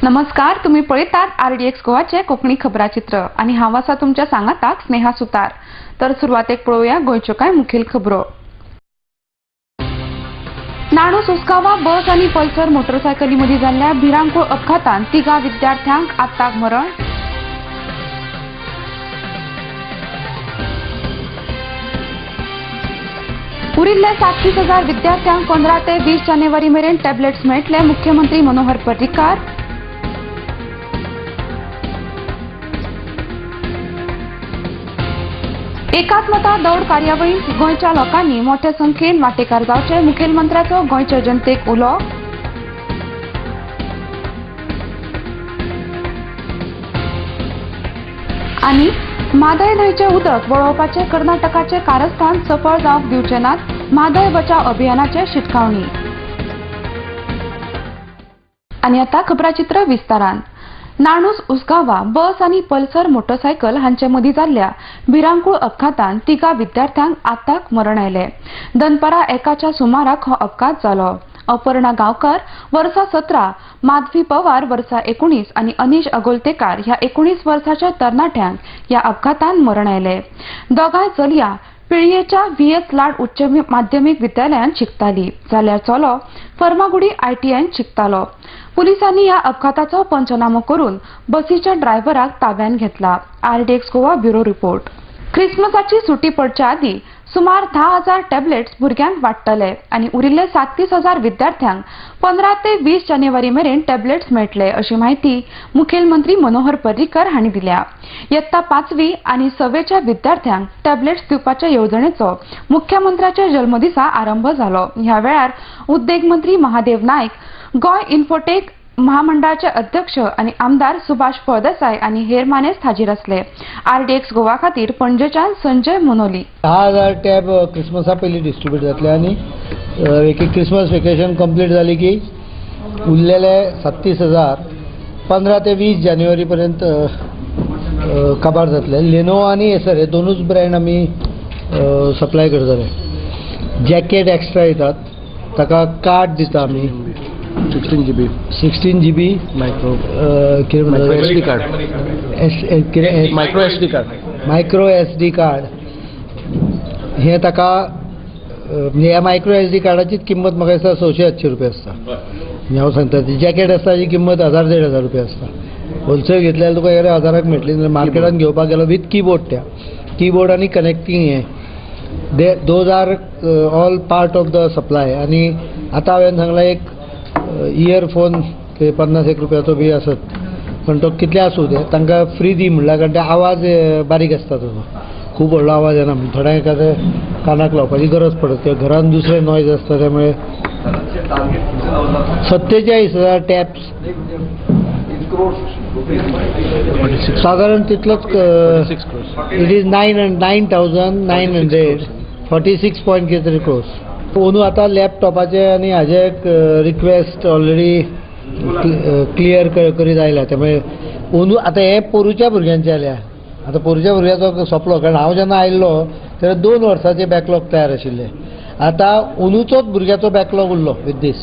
नमस्कार, तुम्ही पळयतात RDX गोवाचे कोंकणी खबराचित्र आणि हांव आसा तुमच्या सांगाताक स्नेहा सुतार। तर सुरवातेक पळोवया गोंयच्यो कांय मुखेल खबरो। नाणूस उसगांवा बस आनी पल्सर मोटरसायकली मदीं जाल्ल्या भिरांकूळ अपघातांत 3 विद्यार्थ्यांक आत्ताक मरण। उरिल्ले 37,000 विद्यार्थ्यांक 15 ते 20 जानेवारी मेरेन टॅबलेट्स मेळटले, मुख्यमंत्री मनोहर पर्रीकार। एकात्मता दौड कार्यावळींत गोंयच्या लोकांनी मोठ्या संख्येन वांटेकार जावचे, मुखेलमंत्र्याचो गोंयच्या जनतेक उलो। आनी म्हादय न्हंयचे उदक वळोवपाचे कर्नाटकाचे कारस्थान सफळ जावंक दिवचे नात, म्हादय बचाव अभियानाचे शिटकावणी। आनी आतां खबराचित्र विस्तारान। नाणूस उसगांवा बस आनी पल्सर मोटरसायकल हांचे मदीं जाल्ल्या भिरांकूळ अपघातांत 3 विद्यार्थ्यांक आत्ताक मरण आयले। दनपारा 1च्या सुमाराक हो अपघात जालो। अपर्णा गांवकार वर्सा 17, माधवी पवार वर्सा 19 आनी अनीश अगोलतेकार ह्या 19 वर्साच्या तरणाट्यांक ह्या अपघातांत मरण आयले। दोगांय चलयां पिळयेच्या VS लाड उच्च माध्यमीक विद्यालयांत शिकताली, जाल्यार चलो फर्मागुडी ITIंत शिकतालो। पुलिसांनी ह्या अपघाताचो पंचनामो करून बसीच्या ड्रायव्हराक ताब्यात घेतला। RDX Goa bureau report. क्रिसमसाची सुटी पडच्या आदीं सुमार 10,000 टॅबलेट्स भुरग्यांक वाटतले आनी उरिल्ले 37,000 विद्यार्थ्यांक 15 ते 20 जानेवारी मेरेन टॅबलेट्स मेळटले, अशी माहिती मुखेलमंत्री मनोहर पर्रीकार हांणी दिल्या। इयत्ता 5वी आनी 6वेच्या विद्यार्थ्यांक टॅबलेट्स दिवपाच्या येवजणेचो मुख्यमंत्र्याच्या जल्मदिसा आरंभ जालो। ह्या वेळार उद्देग मंत्री महादेव नायक, गोंय इन्फोटेक महामंडळाचे अध्यक्ष आनी आमदार सुभाष फळदेसाय आनी हेर मानेस्त हाजीर आसले। RDX गोवा खातीर पणजेच्यान संजय मोनोली। 10,000 टॅब क्रिसमसा पयलीं डिस्ट्रीब्यूट जातले आनी एक क्रिसमस वेकेशन कंप्लीट जाली की उरलेले 37,000 15 ते 20 जानेवारी पर्यंत काबार जातले। लेनोवो आनी एसर हे दोनूच ब्रँड आमी सप्लाय करतले। जॅकेट एक्स्ट्रा येतात, ताका कार्ड दिता आमी 16 GB micro SD card, micro SD card हे ताका ह्या मायक्रो SD कार्डाची किंमत म्हाका दिसता 680 रुपया आसता। हांव सांगता ती जॅकेट आसता ताची किंमत 1,000-1,500 रुपया आसता। होलसेल घेतल्यार तुका 1,000क मेळटली। मार्केटान घेवपाक गेलो विथ कीबोर्ड, त्या कीबोर्ड आनी कनेक्टिंग हे those are all part of the supply. आनी आतां हांवें सांगलां एक इयरफोन 50-1 रुपयाचो बी आसत, पण तो कितले आसूं ते तांकां फ्री दी म्हणल्यार, कारण ते आवाज बारीक आसता, ताचो खूब व्हडलो आवाज येना। थोड्यांक ते कानाक लावपाची गरज पडत, ते घरान दुसरे नॉयज आसता, त्यामुळे 47,000 टॅप्स साधारण तितलोच। इट इज 9,946 पॉयंट कितें तरी क्रोर्स। ओनू आतां लॅपटॉपाचे आनी हाजे रिक्वेस्ट ऑलरेडी क्लियर करीत आयल्या, त्यामुळे ओनू आतां हे पोरूच्या भुरग्यांचे आल्या। आतां पोरूच्या भुरग्याचो सोंपलो, कारण हांव जेन्ना आयिल्लो तेन्ना 2 वर्सांचे बॅकलॉग तयार आशिल्ले। आतां ओनूचोच भुरग्याचो बॅकलॉग उरलो विथ दीस।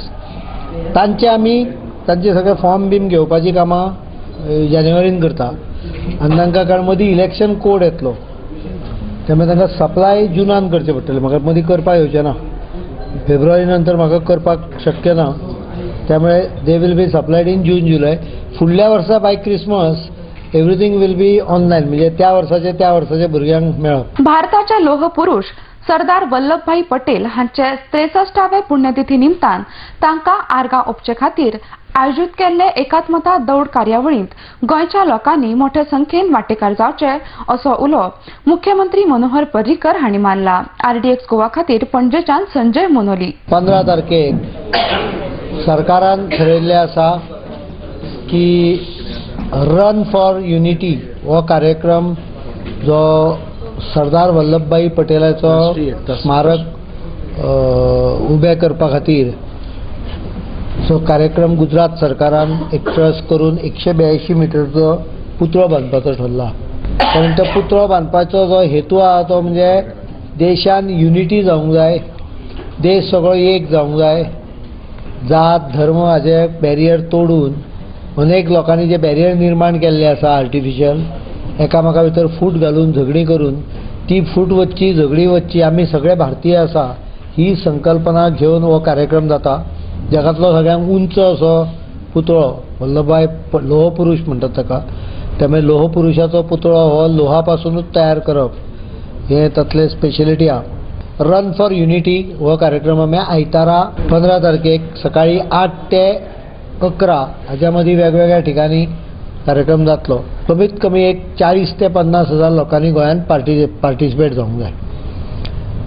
तांचे सगळे फॉर्म बीम घेवपाची कामां जानेवारीन करता आनी तांकां कारण मदीं इलेक्शन कोड येतलो, त्यामुळे तांकां सप्लाय जुनान करचें पडटलें। म्हाका मदीं करपाक येवचें ना, फेब्रुवारी नंतर म्हाका करपाक शक्य ना, त्यामुळे they will be supplied in June जुलय। फुडल्या वर्सा by Christmas everything will be online, म्हणजे त्या वर्साचे भुरग्यांक मेळप। भारताच्या लोह पुरुष सरदार वल्लभभाई पटेल हांचे 63वे पुण्यतिथी निमतान तांकां आर्गां ओंपचे खातीर आयोजीत केल्ले एकात्मता दौड कार्यावळींत गोंयच्या लोकांनी मोठ्या संख्येन वांटेकार जावचे, असो उलो मुख्यमंत्री मनोहर पर्रीकार हांणी मारला। RDX गोवा खातीर पणजेच्यान संजय मोनोली। 15 तारखेक सरकारान थारायिल्लें आसा की रन फॉर युनिटी हो कार्यक्रम, जो सरदार वल्लभभाई पटेलाचो स्मारक उबें करपा खातीर सो कार्यक्रम गुजरात सरकारान एक ट्रस्ट करून 182 मिटरचो पुतळो बांदपाचो ठरला। कारण तो पुतळो बांदपाचो जो हेतू आहा तो म्हणजे देशान युनिटी जावंक जाय, देश सगळो एक जावंक जाय, जात धर्म हाजे बॅरियर तोडून अनेक लोकांनी जे बॅरियर निर्माण केल्ले आसा आर्टिफिशियल एकामेका भितर फूट घालून झगडी करून ती फूट वचची झगडी वचची आमी सगळे भारतीय आसा ही संकल्पना घेवन हो कार्यक्रम जाता. जगातलो सगळ्यांत उंच असो पुतळो वल्लभभाई लोह पुरुष म्हणटात ताका, त्यामुळे लोह पुरुषाचो पुतळो हो लोहा पासूनच तयार करप हे तातले स्पेशलिटी आहा. रन फॉर युनिटी हो कार्यक्रम आमी आयतारा 15 तारखेक सकाळी 8 ते 11 हाच्या मदीं वेगवेगळ्या ठिकाणी कार्यक्रम जातलो. कमीत कमी एक 40 ते 50 हजार लोकांनी गोंयांत पार्टिसिपेट जावंक जाय.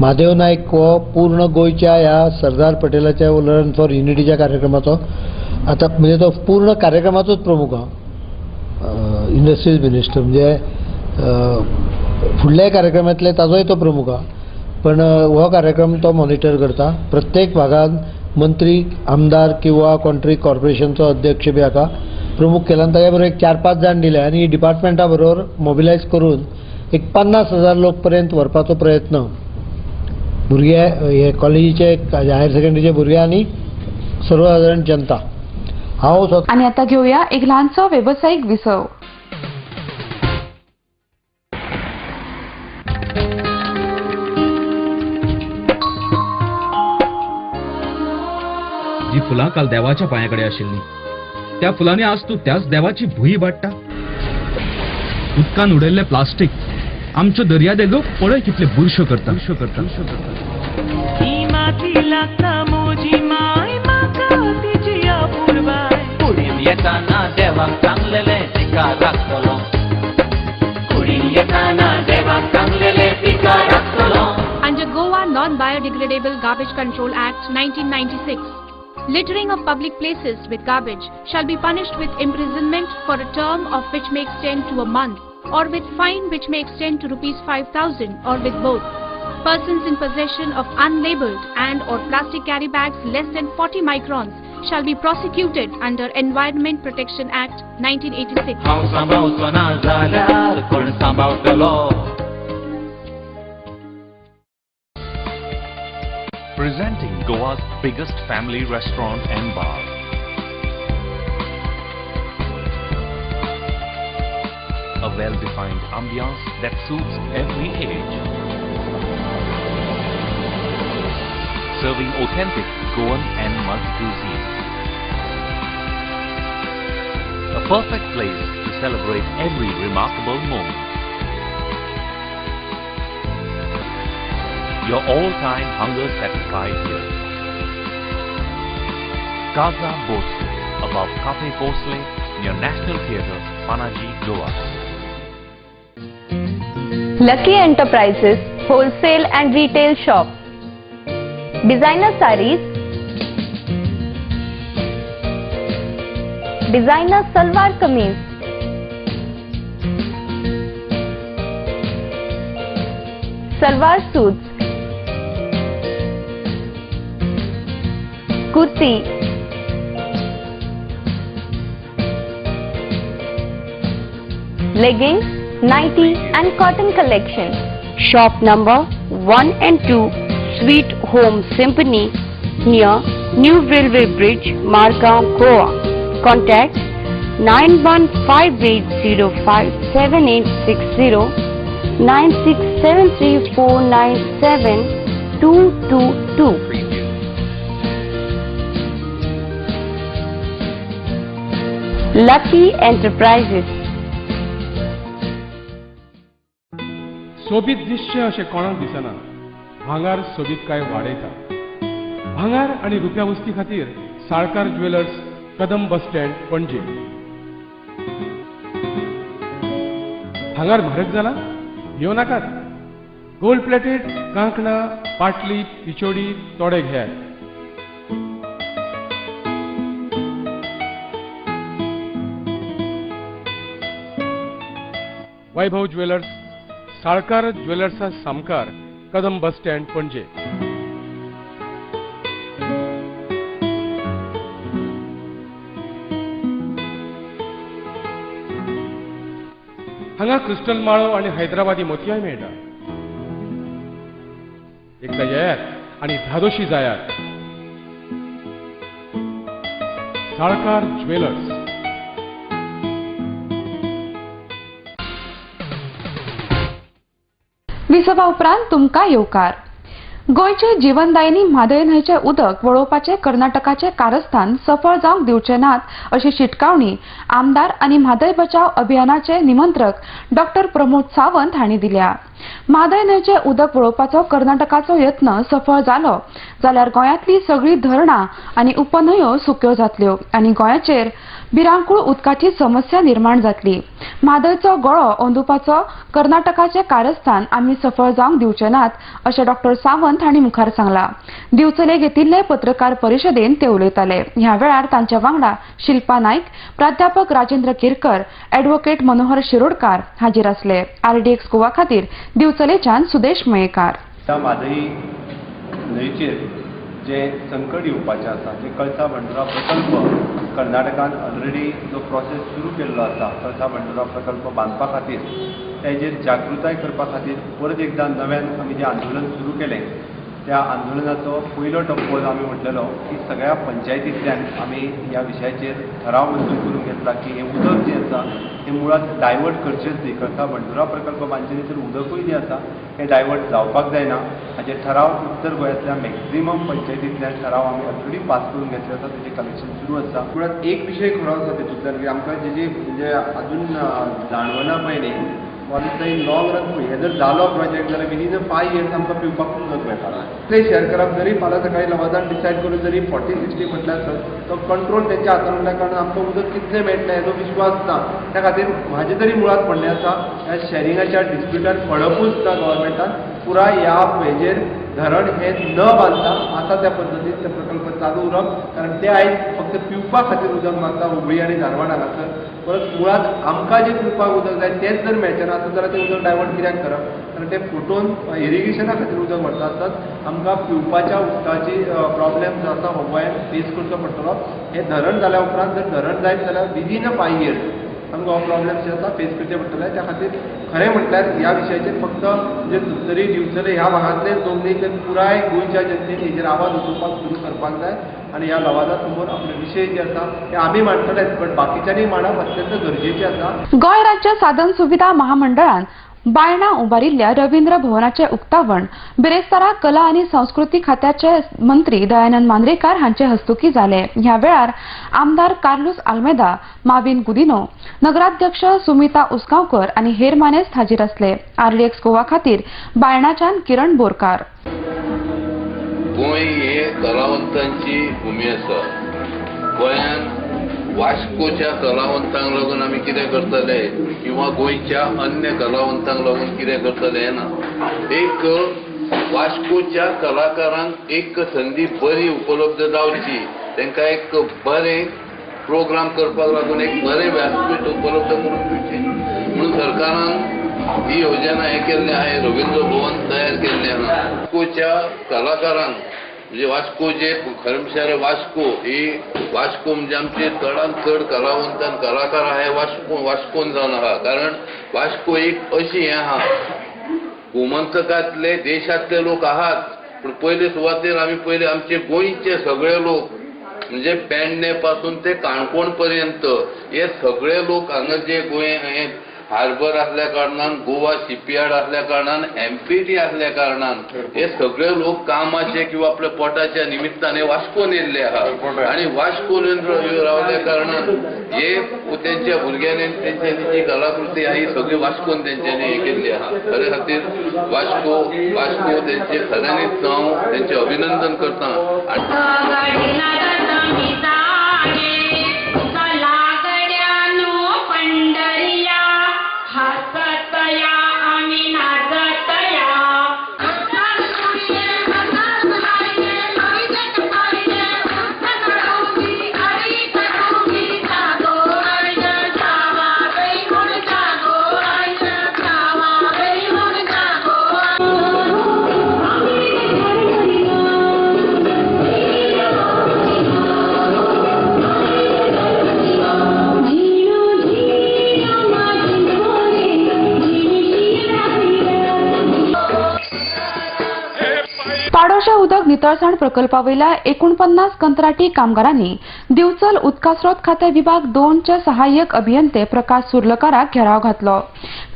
महादेव नायक हो पूर्ण गोंयच्या ह्या सरदार पटेलाच्या रन फॉर युनिटीच्या कार्यक्रमाचो आता म्हणजे तो पूर्ण कार्यक्रमाचोच प्रमुख हा. इंडस्ट्रीज मिनिस्टर म्हणजे फुडल्या कार्यक्रमांतले ताजोय तो प्रमुख हा. पण हो कार्यक्रम तो मॉनिटर करता. प्रत्येक भागात मंत्री आमदार किंवा कोणतरी कॉर्पोरेशनचो अध्यक्ष बी हाका प्रमुख केला आणि ताच्या बरोबर एक 4-5 जाण दिले आणि डिपार्टमेंटा बरोबर मोबिलायज करून एक 50,000 लोक पर्यंत व्हरपाचो प्रयत्न भुरगे हे कॉलेजीचे हायर सेकंडरीचे भुरगे आणि सर्वसाधारण जनता हांव स्वता. आणि आता घेऊया एक लहानसो व्यावसायिक विसव. जी फुलां काल देवाच्या पांयाकडे आशिल्ली त्या फुलांनी आज तू त्याच देवाची भुई वाडटा. उदकान उडयल्ले प्लास्टीक आमच्यो दर्या देगो पळय कितले बुरश्यो करता. येताना देवाक चांगलेले तिका राखतलो. कुडीन येताना देवाक चांगलेले तिका राखतलो. Under Goa Non-Biodegradable Garbage Control Act 1996, littering of public places with garbage shall be punished with imprisonment for a term of which may extend to a month, or with fine which may extend to ₹5,000, or with both. Persons in possession of unlabeled and or plastic carry bags less than 40 microns shall be prosecuted under Environment Protection Act 1986. हांव सांबाळचो ना जाल्यार कोण सांबाळटलो. Presenting Goa's biggest family restaurant and bar. A well-defined ambiance that suits every age. Serving authentic Goan and Mud cuisine. A perfect place to celebrate every remarkable moment. Your all-time hunger satisfied here. Casa Bosle, above Cafe Bosle, near National Theatre, Panaji, Goa. Lucky Enterprises Wholesale and Retail Shop. Designer sarees, designer salwar kameez, salwar suits, kurti, leggings, nighty and cotton collection. Shop number 1 and 2, Sweet Home Symphony, near New Railway Bridge, Margao, Goa. Contact 9158057860, 9673497222. Lucky Enterprises. सोबीत दृश्य अशें कोणाक दिसना. भांगार सोबीत काय वाडयता. भांगार आणि रुप्या वस्ती खातीर Salkar jewellers, Kadam bus stand, पणजे. भांगार म्हारग जाला? घेव नाकात. गोल्ड प्लेटेड कांकणां, पाटली, पिचोडी तोडे घेयात. वैभव ज्वेलर्स, साळकार ज्वेलर्सा सामकार, कदम बस स्टँड, पणजे. हांगा क्रिस्टल माळो आणि हैदराबादी मोतयाय मेळटा. एकदा येयात आणि धादोशी जायात. साळकार ज्वेलर्स, विसवा उपरांत तुमका येवकार. गोयचे जीवनदायिनी म्हादय न्हंयचे उदक वळोवपाचे कर्नाटकाचे कारस्थान सफळ जावंक दिवचे नात अशी शिटकावणी आमदार आनी म्हादय बचाव अभियानाचे निमंत्रक डॉ. प्रमोद सावंत हांणी दिल्या. म्हादय न्हंयचे उदक वळोवपाचो कर्नाटकाचो यत्न सफळ जालो जाल्यार गोंयांतली सगळी धरणां आनी उपन्हंयो सुक्यो जातल्यो आनी गोंयाचेर भिरांकूळ उदकाची समस्या निर्माण जातली. म्हादयचो गळो ओंदुपाचो कर्नाटकाचे कारस्थान आमी सफळ जावंक दिवचे नात अशें डॉ. सावंत हांणी मुखार सांगलां. दिवचले घेतिल्ले पत्रकार परिशदेंत ते उलयताले. ह्या वेळार तांच्या वांगडा शिल्पा नायक, प्राध्यापक राजेंद्र केरकर, ॲडव्होकेट मनोहर शिरोडकार हाजीर आसले. RDX गोवा खातीर दिवचलेच्यान सुदेश मयेकार. त्या म्हादई न्हंयचेर जे संकट येवपाचें आसा जे कळसा बंडोरा प्रकल्प कर्नाटकान ऑलरेडी जो प्रोसेस सुरू केल्लो आसा कळसा बंडोरा प्रकल्प बांदपा खातीर तेजेर जागृताय करपा खातीर परत एकदां नव्यान आमी जें आंदोलन सुरू केलें त्या आंदोलनाचो पयलो टप्पो आमी म्हटलेलो की सगळ्या पंचायतींतल्यान आमी ह्या विशयाचेर ठराव मंजूर करून घेतला की हें उदक जें आसा तें मुळात डायवर्ट करचेंच न्ही. कळसा बंडोरा प्रकल्प बांदचे तर उदकूय जें आसा हें डायवर्ट जावपाक जायना हाचेर ठराव उत्तर गोंयांतल्या मॅक्झिमम पंचायतींतल्यान ठराव आमी ऑलरेडी पास करून घेतले आसा. तेजें कलेक्शन सुरू आसा. मुळात एक विशय खरो आसा तेतूंतल्यान की आमकां जेजी म्हणजे अजून जाणवना पळय न्ही इन लॉंग रन पळय हे जर जालो प्रोजेक्ट जाल्यार विदीन 5 years आमकां पिवपाक उदक मेळटा. ते शेअर करप जरी फाल्यां सकाळी लवादान डिसायड करून जरी 40-60 म्हटल्यार तो कंट्रोल तेंच्या हातान उरल्या कारणान आमकां उदक कितलें मेळटलें हेजो विश्वास ना. त्या खातीर म्हाजें तरी मुळात म्हणणें आसा ह्या शेअरिंगाच्या डिस्प्युटान पडपूच ना गव्हर्मेंटान. पुराय ह्या हेजेर धरण हे न बांदता आसा त्या पद्दतीन ते प्रकल्प चालू उरप कारण ते आयज फक्त पिवपा खातीर उदक मागता हुबळी आनी धारवाड हांगासर. परत मुळात आमकां जें पिवपाक उदक जाय तेंच जर मेळचें ना आसत जाल्यार तें उदक डायवर्ट कित्याक करप. कारण तें फुटोवन इरिगेशना खातीर उदक व्हरता आसतात आमकां पिवपाच्या उदकाची प्रॉब्लेम जो आसा हो गोंयांत फेस करचो पडटलो. हें धरण जाल्या उपरांत जर धरण जायत जाल्यार विदीन 5 years आमकां हो प्रॉब्लेम जे आसा फेस करचे पडटले. त्या खातीर खरें म्हटल्यार ह्या विशयाचेर फक्त म्हणजे तरी दिवचले ह्या भागांतले लोक न्ही तर पुराय गोंयच्या जनतेन हेजेर आवाज उठोवपाक सुरू करपाक जाय आनी ह्या लवादा समोर आपले विशय जे आसा ते आमी मांडटलेच बट बाकीच्यांनी मांडप अत्यंत गरजेचें आसा. गोंय राज्य साधन सुविधा महामंडळान बायणां उबारिल्ल्या रवींद्र भवनाचे उक्तावण बिरेस्तारा कला आनी संस्कृती खात्याचे मंत्री दयानंद मांद्रेकार हांचे हस्तुकी जाले. ह्या वेळार आमदार कार्लोस आल्मेदा, माविन गुदिनो, नगराध्यक्ष सुमिता उसगांवकर आनी हेर मानेस्त हाजीर आसले. RDX गोवा खातीर बायणाच्यान किरण बोरकार. गोंय हे कलावंतांची भूमी आसा. गोंयांत वास्कोच्या कलावंतांक लागून आमी कितें करतले किंवा गोंयच्या अन्य कलावंतांक लागून कितें करतले हें ना. एक वास्कोच्या कलाकारांक एक संदी बरी उपलब्ध जावची तांकां एक बरें प्रोग्राम करपाक लागून एक बरें व्यासपीठ उपलब्ध करून दिवचें म्हणून सरकारान ही योजना हें केल्लें आहा. रवींद्र भवन तयार केल्लें आहा. वास्कोच्या कलाकारांक म्हणजे वास्को जे खरेंशार वास्को ही वास्को म्हणजे आमचे चडांत चड कलावंतान कलाकार आहा वास्कोन जावन आहा. कारण वास्को एक अशी हें आहा गोमंतकांतले देशांतले लोक आहात पूण पयले सुवातेर आमी पयले आमचे गोंयचे सगळे लोक म्हणजे पेडणे पासून ते काणकोण पर्यंत हे सगळे लोक हांगा जे गोंय हार्बर असल्या कारणान गोवा शिपयार्ड असल्या कारणान MPT असल्या कारणान हे सगळे लोक कामाचे किंवा आपल्या पोटाच्या निमित्ताने वास्कोन येयल्ले आहात आणि वास्कोन रावल्या कारणान हे त्यांच्या भुरग्यांनी त्यांच्यानी जी कलाकृती आहे ही सगळी वास्कोन त्यांच्यानी हे केल्ली आहा. खरे खातीर वास्को त्यांचे खऱ्यांनीच हांव त्यांचे अभिनंदन करता. पाडोशा उदक नितळसाण प्रकल्पावयल्या 49 कंत्राटी कामगारांनी दिवचल उदकास्रोत खाते विभाग 2 चे सहाय्यक अभियंते प्रकाश सुर्लकाराक घेराव घातलो.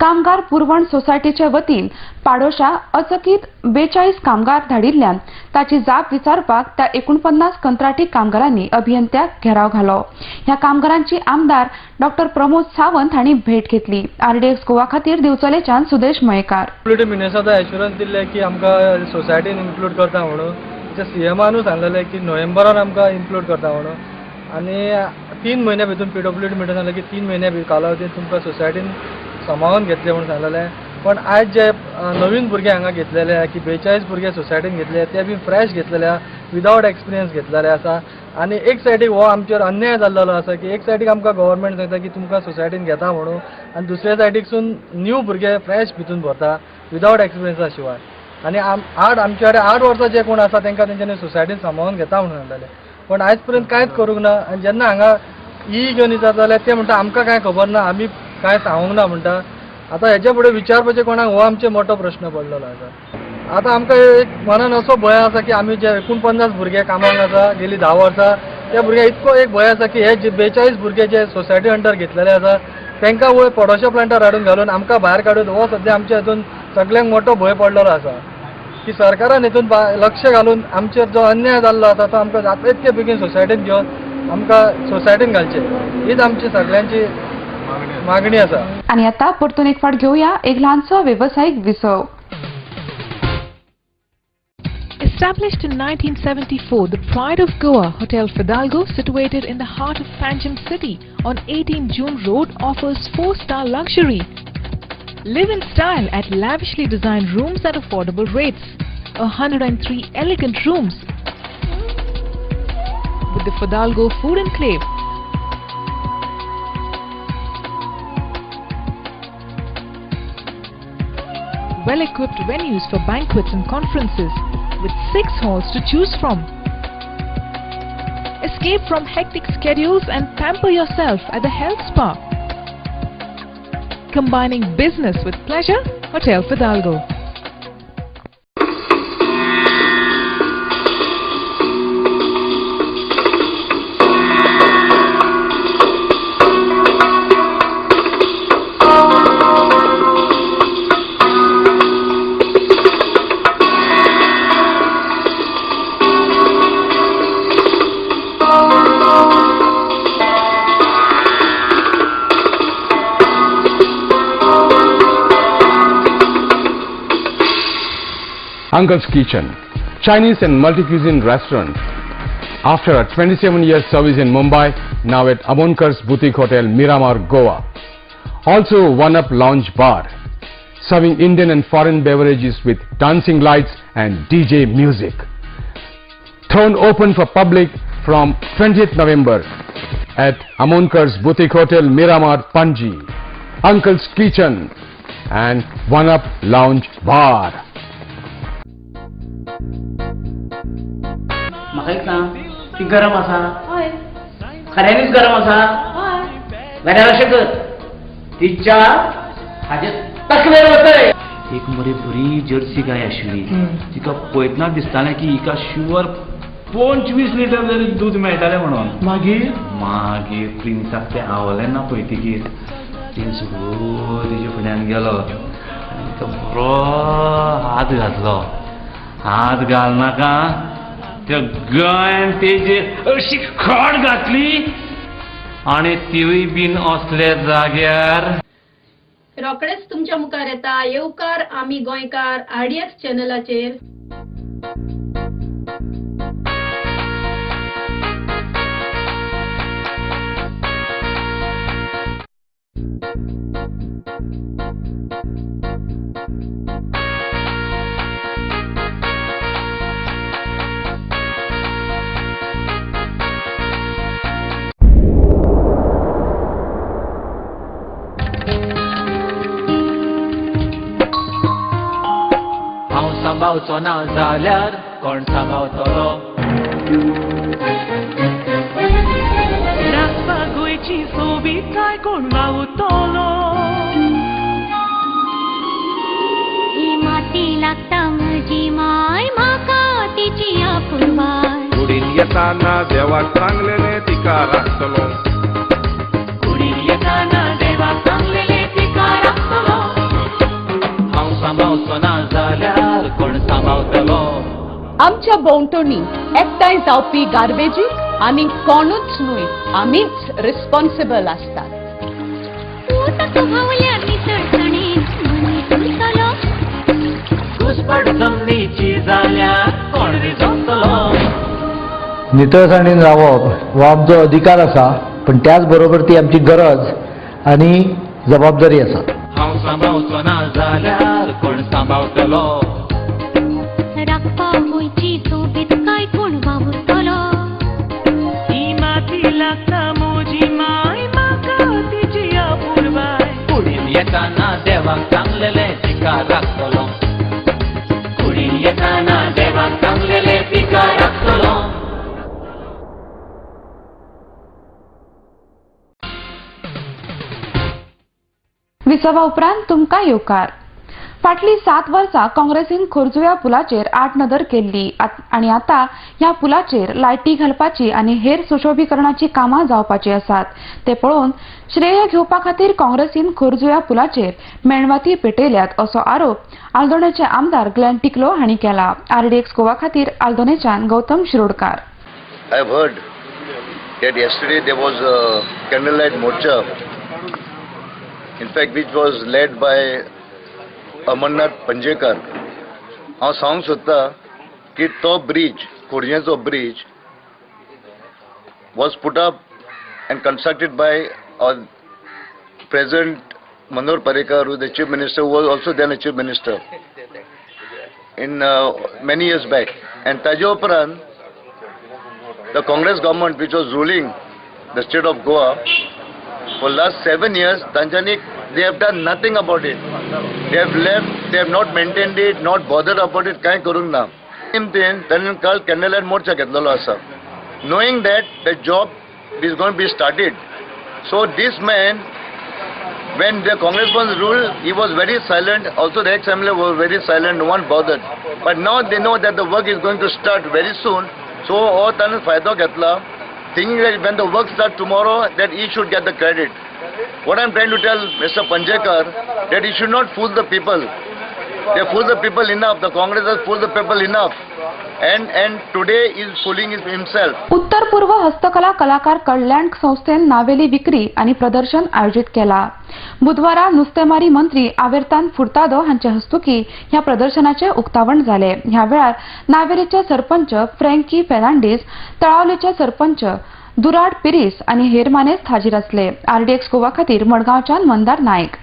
कामगार पुरवण सोसायटीचे वतीन पाडोशा अचकीत 42 कामगार धाडिल्ल्यान ताची जाप विचारपाक त्या 49 कंत्राटी कामगारांनी अभियंत्याक घेराव घालो. ह्या कामगारांची आमदार डॉक्टर प्रमोद सावंत हांणी भेट घेतली. आरडीएक्स गोवा खातीर दिवचलेच्यान सुदेश मयेकार. मिनिस्टरान एश्युरन्स दिल्ले की आमकां सोसायटीन इन्क्लूड करता म्हणून. सीएमानूच सांगलेलें की नोव्हेंबरान आमकां इन्क्लूड करता म्हणून. आनी 3 म्हयन्या भितर PWD मिटींग सांगलें की 3 म्हयन्या कालावधीन तुमकां सोसायटीन समावून घेतले म्हणून सांगलेलें. पण आज जे नवीन भुरगे हांगा घेतलेले की 42 भुरगे सोसायटीन घेतले ते बी फ्रेश घेतलेले विदाउट एक्सपिरियन्स घेतलेले आसा. आनी एक सायडीक हो आमचेर अन्याय जाल्लो आसा की एक सायडीक आमकां गव्हर्मेंट सांगता की तुमकां सोसायटीन घेता म्हणून आनी दुसऱ्या सायडीकसून न्यू भुरगे फ्रेश भितून भरता विदाउट एक्सपिरियन्सा शिवाय. आनी आमचे कडेन 8 वर्सां जे कोण आसा तांकां तेंच्यांनी सोसायटीन सांबाळून घेता म्हणून सांगलेले. पण आयज पर्यंत कांयच करूंक ना. आनी जेन्ना हांगा घेवन येता जाल्यार ते म्हणटा आमकां कांय खबर ना, आमी कांय सांगूंक ना म्हणटा. आता हेच्या फुडें विचारपाचें कोणाक हो आमचे मोठो प्रश्न पडलेलो आसा. आता आमकां एक मनान असो भंय आसा की आमी जे 49 भुरगे कामाक आसा गेली 10 वर्सां त्या भुरग्याक इतको एक भंय आसा की हे जे 42 भुरगे जे सोसायटी अंडर घेतलेले आसा तांकां वयर पडोशा प्लांटार हाडून घालून आमकां भायर काडून हो सद्या आमच्या हातून सगळ्यांक मोठो भंय पडलेलो आसा की सरकारान हितून लक्ष घालून आमचेर जो अन्याय जाल्लो आसा तो आमकां जाता तितके बेगीन सोसायटीन घेवन आमकां सोसायटीन घालचे हीच आमची सगळ्यांची मागणी आसा. आणि आता परतून एक फावट घेऊया एक ल्हानसो वेवसायिक विसव. Established in 1974, the Pride of Goa, Hotel Fidalgo, situated in the heart of Panjim city on 18 June Road, offers 4-star luxury. Live in style at lavishly designed rooms at affordable rates. 103 elegant rooms with the Fidalgo Food Enclave. Well-equipped venues for banquets and conferences with 6 halls to choose from. Escape from hectic schedules and pamper yourself at the health spa. Combining business with pleasure, Hotel Fidalgo. Uncle's Kitchen, Chinese and multi-cuisine restaurant. After a 27-year service in Mumbai, now at Amonkar's Boutique Hotel, Miramar, Goa. Also One-Up Lounge Bar, serving Indian and foreign beverages with dancing lights and DJ music. Thrown open for public from 20th November at Amonkar's Boutique Hotel, Miramar, Panji. Uncle's Kitchen and One-Up Lounge Bar. म्हाका एक सांग, ती गरम आसा? हय. खऱ्यांनीच गरम आसा? हय. जाल्यार अशें कर, ती च्या हाजे तकलेर वतय. एक मरे बरी जर्सी गाय आशिल्ली, तिका पळयतना दिसतालें की हिका शुअर 25 लिटर तरी दूध मेळटालें म्हणून. मागीर प्रिन्साक तें आवडलें ना पळयतकीर प्रिन्स तिचे फुड्यान गेलो आनी तिका बरो हात घातलो. हात घालनाका त्या गायन तेजेर अशी खड घातली आणि तिवूय बीन असल्या जाग्यार. रोकडेच तुमच्या मुखार येता येवकार आमी गोंयकार आरडीएक्स चॅनलाचेर. सांबाळचो ना जाल्यार कोण सांबाळतलो. राखपा गोंयची सोबीतकाय कोण वावुरतलो. ही माती लागता म्हजी माय म्हाका तिची आपुरबाय. कुडीन येताना देवाक सांगलेले तिका राखतलो. कुडीन येताना देवाक सांगलेले तिका राखतलो. हांव सांबाळचो ना आमच्या भोंवतणी एकठांय जावपी गार्बेजीक आनी कोणूच न्हय, आमीच रिस्पॉन्सिबल आसतात. घुसपट जमनीची जाल्यार कोण रिजवतलो. नितळसाणीन रावप हो आमचो अधिकार आसा, पण त्याच बरोबर ती आमची गरज आनी जबाबदारी आसा. हांव सांबाळचो ना जाल्यार कोण सांबाळटलो. राखपा गोंयची सोबीत काय कोण वावुरतलो. ही माती लागता मोजी माय म्हाका तिची आपुरबाय. कुडीन येताना देवाक सांगलेले तिका राखतलो. कुडीन येताना देवाक सांगलेले तिका राखतलो. विसवा उपरांत तुमकां येवकार. फाटली 7 वर्सां काँग्रेसीन खोर्जुव्या पुलाचेर आड नदर केल्ली आनी आतां ह्या पुलाचेर लायटी घालपाची आनी हेर सुशोभीकरणाची कामां जावपाची आसात. ते पळोवन श्रेय घेवपा खातीर काँग्रेसीन खोर्जुव्या पुलाचेर मेणवाती पेटयल्यात असो आरोप आल्दोणेचे आमदार ग्लेन टिकलो हांणी केला. RDX गोवा खातीर आल्दोणेच्यान Gautam Shirodkar. I have heard that yesterday there was a candlelight morcha, in fact which was led by Amarnath पंजेकर. हांव सांगूंक सोदता की तो ब्रिज, खोर्जेचो bridge was put up and constructed by President Manohar Parrikar, who is the Chief Minister, who was also then a Chief Minister in many years back. And taje upran the Congress government, which was ruling the state of Goa for last 7 years, they have done nothing about it. They have left, they have not maintained it, not bothered about it, कांय करूंक ना. ताणें काल कॅन्डललायट मोर्चा घेतलेलो आसा, knowing that the job is going to be started. So this man, when the Congress was ruled, he was very silent. Also the ex-MLA was very silent, no one bothered. But now they know that the work is going to start very soon. So हो ताणें फायदो घेतला, thinking that when the work starts tomorrow, that he should get the credit. What I am trying to tell Mr. Panjekar, that he should not fool the people. They fool the people enough. The Congress has fooled the people enough. And today he is fooling himself. उत्तर पूर्व हस्तकला कलाकार कल्याण संस्थेन नावेली विक्री आणि प्रदर्शन आयोजित केला. बुधवारा नुस्तेमारी मंत्री आवेर्तान फुर्तादो हांचे हस्तुकी ह्या प्रदर्शनाचे उक्तावण जाले. ह्या वेळार नावेलीचे सरपंच फ्रँकी फेर्नांडीस, तळावलीचे सरपंच दुराड पिरीस आणि हेर मानेस्त हाजीर असले. RDX गोवा खातीर मडगांवच्यान मंदार नायक.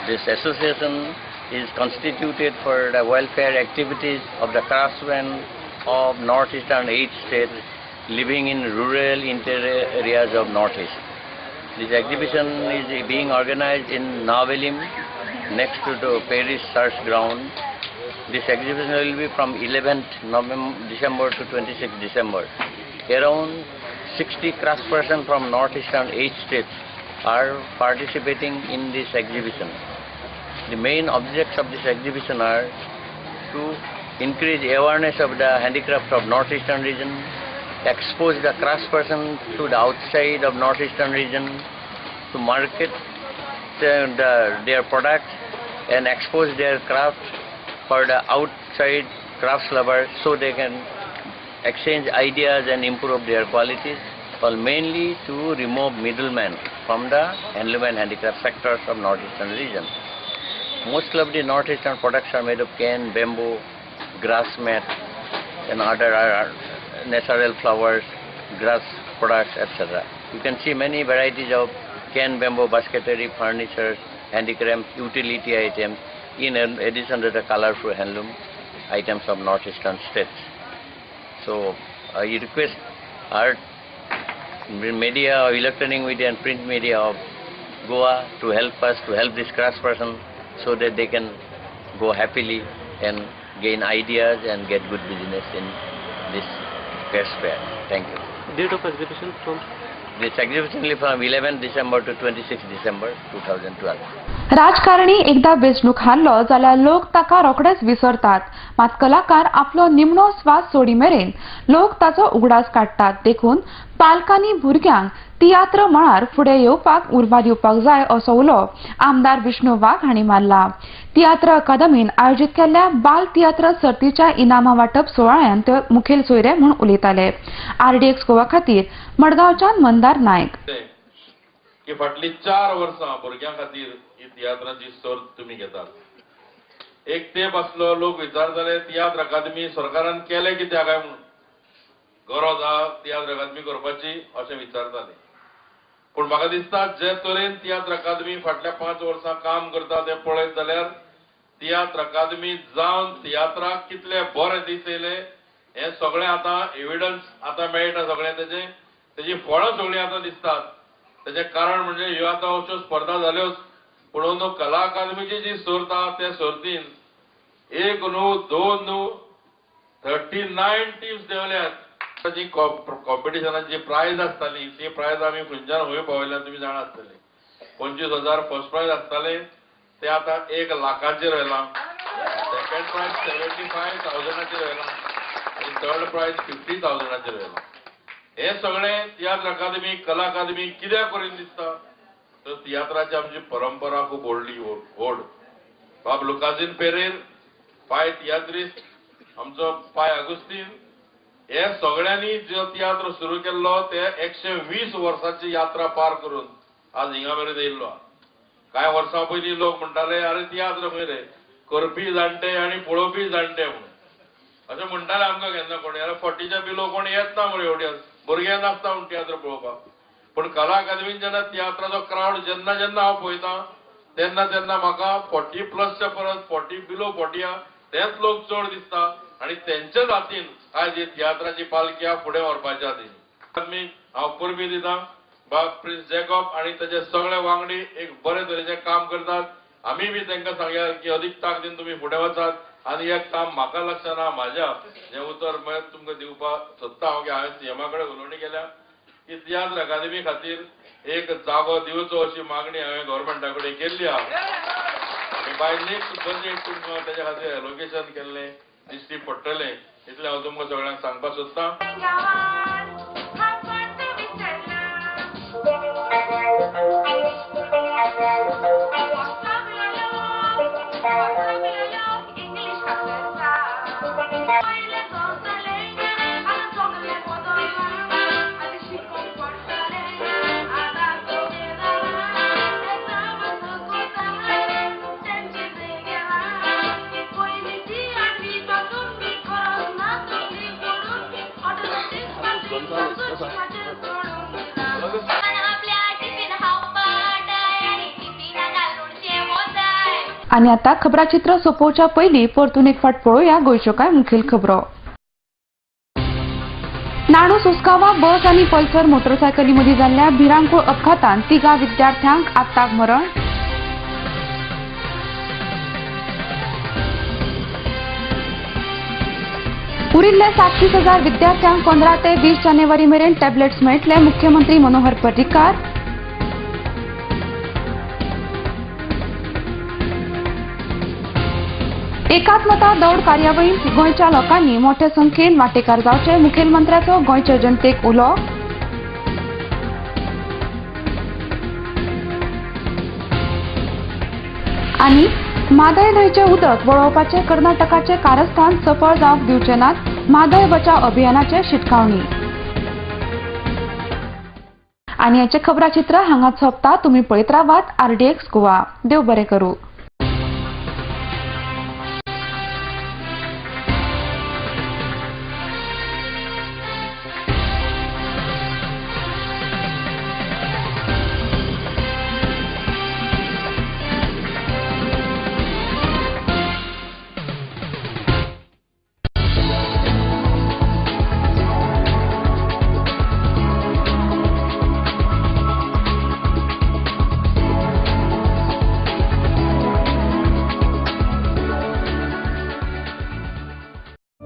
This association is constituted for the welfare activities of the craftsmen of northeastern 8 states living in rural interior areas of northeast. This exhibition is being organized in Navelim next to the Paris Church ground. This exhibition will be from 11th December to 26th December. Around 60 craftspersons from northeastern 8 states are participating in this exhibition. The main objects of this exhibition are to increase awareness of the handicraft of northeastern region, expose the craftspersons to the outside of northeastern region, to market their products and expose their craft for the outside crafts lovers so they can exchange ideas and improve their qualities, but mainly to remove middlemen from the handloom and handicraft sectors of northeastern region. Most of the northeastern products are made of cane, bamboo, grass mat and other natural flowers, grass products, etc. You can see many varieties of cane, bamboo, basketry, furniture, handicraft, utility items, in addition to the colorful handloom items of northeastern states. So I request our media, electronic media and print media of Goa to help us, to help this craftsperson so that they can go happily and gain ideas and get good business in this fair. Thank you. Date of exhibition from? This exhibition will be from 11th December to 26th December 2012. राजकारणी एकदा वेंचणूक हारलो जाल्यार लोक ताका रोखडेच विसरतात, मात कलाकार आपलो निमणो स्वास सोडी मेरेन लोक ताचो उगडास काडटात. देखून पालकांनी भुरग्यांक तियात्र मळार फुडें येवपाक उर्बा दिवपाक जाय असो उलो आमदार विष्णू वाघ हांणी मारला. तियात्र अकादमीन आयोजीत केल्ल्या बाल तियात्र सर्तीच्या इनामां वांटप सुवाळ्यांत ते मुखेल सोयरे म्हूण उलयताले. RDX गोवा खातीर मडगांवच्यान मंदार नायक. की फाटली 4 वर्सां भुरग्यां खातीर ही तियात्राची सर्त तुमी घेतात. एक तेंप आसलो लोक विचारताले तियात्र अकादमी सरकारान केले कित्याक काय म्हणून, गरज आहा तियात्र अकादमी करपाची अशें विचारताले. पूण म्हाका दिसता जे तरेन तियात्र अकादमी फाटल्या 5 वर्सां काम करता तें पळयत जाल्यार तियात्र अकादमी जावन तियात्राक कितले बरे दीस येयले हें सगळें आतां एविडन्स आतां मेळटा. सगळें तेजी फळां सगळीं आतां दिसतात. तेजें कारण म्हणजे ह्यो आतां अश्यो स्पर्धा जाल्योच, पूण अंदू कला अकादमीची जी सर्त आहा त्या सर्तीन 1 न्हू 2 न्हू 39 टीम्स देंवल्यात. जी कॉम्पिटिशनाची प्रायज आसताली ती प्रायज आमी खंयच्यान खंय पावयल्यात तुमी जाणा आसतले. 25,000 फर्स्ट प्रायज आसताले ते आतां 1 लाखाचेर व्हेलां. सेकंड प्रायज 75,000चेर व्हेलां आनी थर्ड प्रायज 50,000चेर व्हेलां. हे सगळें तियात्र अकादमी कला अकादमी कित्याक करीन दिसता तर तियात्राची आमची परंपरा खूब व्हड. बाब लुकाजीन पेरेर, पाय तियात्रिस्ट, आमचो पाय अगुस्तीन, हे सगळ्यांनी जो तियात्र सुरू केल्लो ते 120 वर्सांची यात्रा पार करून आज हिंगा मेरेन येयल्लो. कांय वर्सां पयलीं लोक म्हणटाले अरे तियात्र खंय रे, करपी जाणटे आनी पळोवपी जाणटे म्हणून अशें म्हणटाले आमकां केन्ना कोणी. अरे 40च्या बिलो कोण येत ना म्हणून एवढे भुरगे नासता म्हूण तियात्र पळोवपाक. पूण कला अकादमीन जेन्ना तियात्राचो क्रावड जेन्ना हांव पळयतां तेन्ना म्हाका 40+च्या परस 40 बिलो 40 तेच लोक चड दिसता आनी तेंच्याच हातीन आयज ही तियात्राची पालखी फुडें व्हरपाची आसा. हांव परबी दितां बाब प्रिन्स जॅकॉब आनी ताचे सगळे वांगडी एक बरे तरेचें काम करतात. आमी बी तांकां सांगया की अदीक ताकदीन तुमी फुडें वचात. आनी एक काम म्हाका लक्षात आहा म्हाज्या जें उतर तुमकां दिवपाक सोदता हांव की हांवें CMा कडेन उलोवणी केल्या की तियात्र अकादमी खातीर एक जागो दिवचो अशी मागणी हांवें गव्हर्मेंटा कडेन केल्ली आहा. बाय नेक्स्ट बजेट तुमकां तेच्या खातीर एलोकेशन केल्लें दिश्टी पडटलें इतलें हांव तुमकां सगळ्यांक सांगपाक सोदतां. आणि आता खबराचित्र सोपोवच्या पयलीं परतून एक फावट पळोवया गोंयच्यो कांय मुखेल खबरो. नाणूस उसगांवां बस आनी पल्सर मोटरसायकली मदीं जाल्ल्या भिरांकूळ अपघातांत 3 विद्यार्थ्यांक आत्ताक मरण. उरिल्ले 37,000 विद्यार्थ्यांक 15 ते 20 जानेवारी मेरेन टॅबलेट्स मेळटले मुख्यमंत्री मनोहर पर्रीकार. एकात्मता दौड कार्यावळींत गोंयच्या लोकांनी मोठ्या संख्येन वांटेकार जावचे मुखेलमंत्र्याचो गोंयच्या जनतेक उलो. आनी म्हादय न्हंयचें उदक वळोवपाचे कर्नाटकाचे कारस्थान सफळ जावंक दिवचे नात, म्हादय बचाव अभियानाचे शिटकावणी. आनी हेचें खबराचित्र हांगाच सोंपता. तुमी पळयत रावात RDX गोवा. देव बरें करूं.